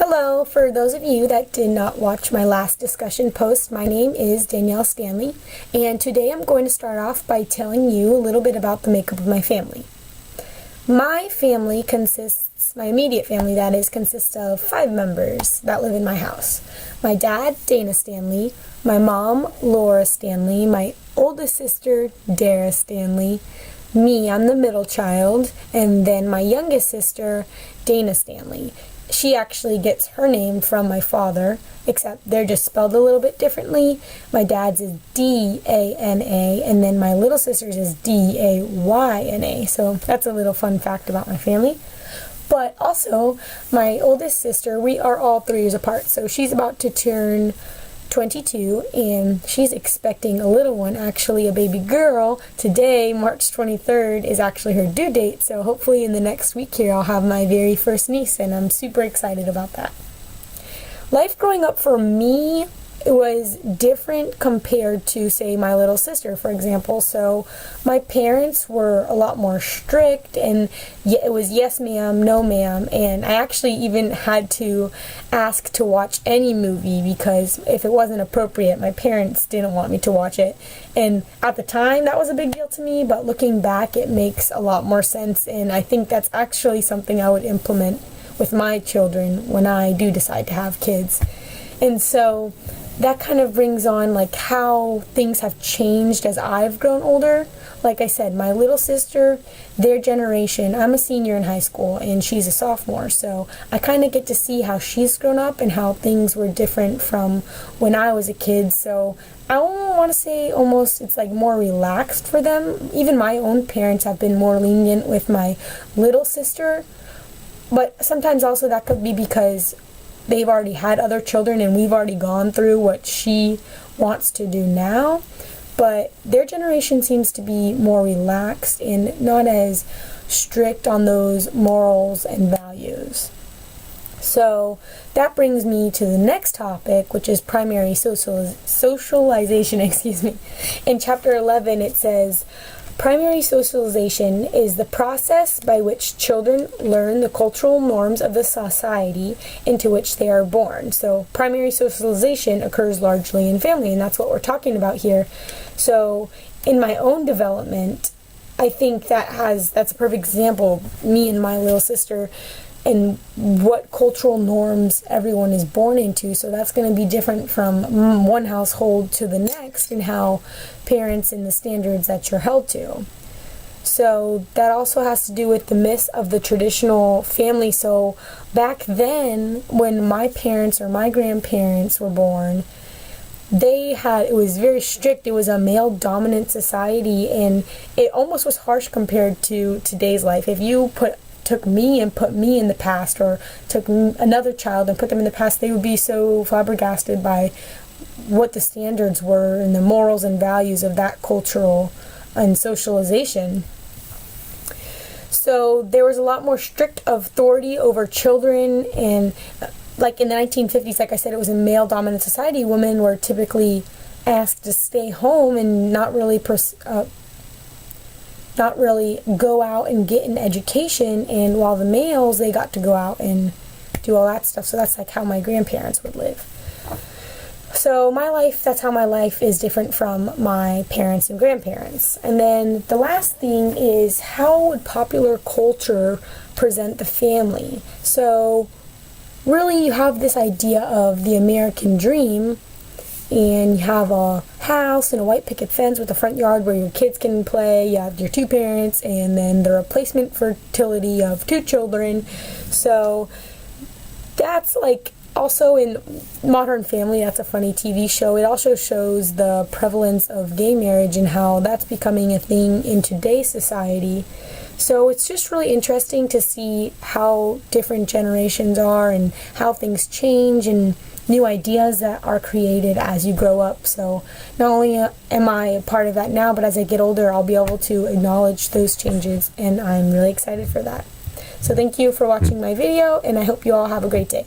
Hello, for those of you that did not watch my last discussion post, my name is Danielle Stanley, and today I'm going to start off by telling you a little bit about the makeup of my family. My family my immediate family that is, consists of 5 members that live in my house. My dad, Dana Stanley, my mom, Laura Stanley, my oldest sister, Dara Stanley, me, I'm the middle child, and then my youngest sister, Dana Stanley. She actually gets her name from my father, except they're just spelled a little bit differently. My dad's is D-A-N-A, and then my little sister's is D-A-Y-N-A. So that's a little fun fact about my family. But also, my oldest sister, we are all 3 years apart, so she's about to turn 22, and she's expecting a little one, actually a baby girl. Today, March 23rd, is actually her due date, so hopefully in the next week here I'll have my very first niece, and I'm super excited about that. Life growing up for me, it was different compared to, say, my little sister, for example. So my parents were a lot more strict, and it was yes ma'am, no ma'am, and I actually even had to ask to watch any movie because if it wasn't appropriate, my parents didn't want me to watch it. And at the time, that was a big deal to me, but looking back, it makes a lot more sense, and I think that's actually something I would implement with my children when I do decide to have kids. And so that kind of brings on like how things have changed as I've grown older. Like I said, my little sister, their generation, I'm a senior in high school and she's a sophomore, so I kind of get to see how she's grown up and how things were different from when I was a kid. So I want to say almost it's like more relaxed for them. Even my own parents have been more lenient with my little sister, but sometimes also that could be because they've already had other children and we've already gone through what she wants to do now. But their generation seems to be more relaxed and not as strict on those morals and values. So that brings me to the next topic, which is primary socialization. In chapter 11 it says, primary socialization is the process by which children learn the cultural norms of the society into which they are born. So primary socialization occurs largely in family, and that's what we're talking about here. So in my own development, I think that's a perfect example, me and my little sister, and what cultural norms everyone is born into. So that's going to be different from one household to the next and how parents and the standards that you're held to. So that also has to do with the myths of the traditional family. So back then, when my parents or my grandparents were born, it was very strict. It was a male-dominant society, and it almost was harsh compared to today's life. If you took me and put me in the past, or took another child and put them in the past, they would be so flabbergasted by what the standards were and the morals and values of that cultural and socialization. So there was a lot more strict authority over children, and like in the 1950s, like I said, it was a male-dominant society. Women were typically asked to stay home and not really go out and get an education, and while the males, they got to go out and do all that stuff. So that's like how my grandparents would live. So that's how my life is different from my parents and grandparents. And then the last thing is, how would popular culture present the family? So really you have this idea of the American dream, and you have a house and a white picket fence with a front yard where your kids can play. You have your 2 parents, and then the replacement fertility of 2 children. So that's like, also in Modern Family, that's a funny TV show. It also shows the prevalence of gay marriage and how that's becoming a thing in today's society. So it's just really interesting to see how different generations are and how things change and new ideas that are created as you grow up. So not only am I a part of that now, but as I get older, I'll be able to acknowledge those changes, and I'm really excited for that. So thank you for watching my video, and I hope you all have a great day.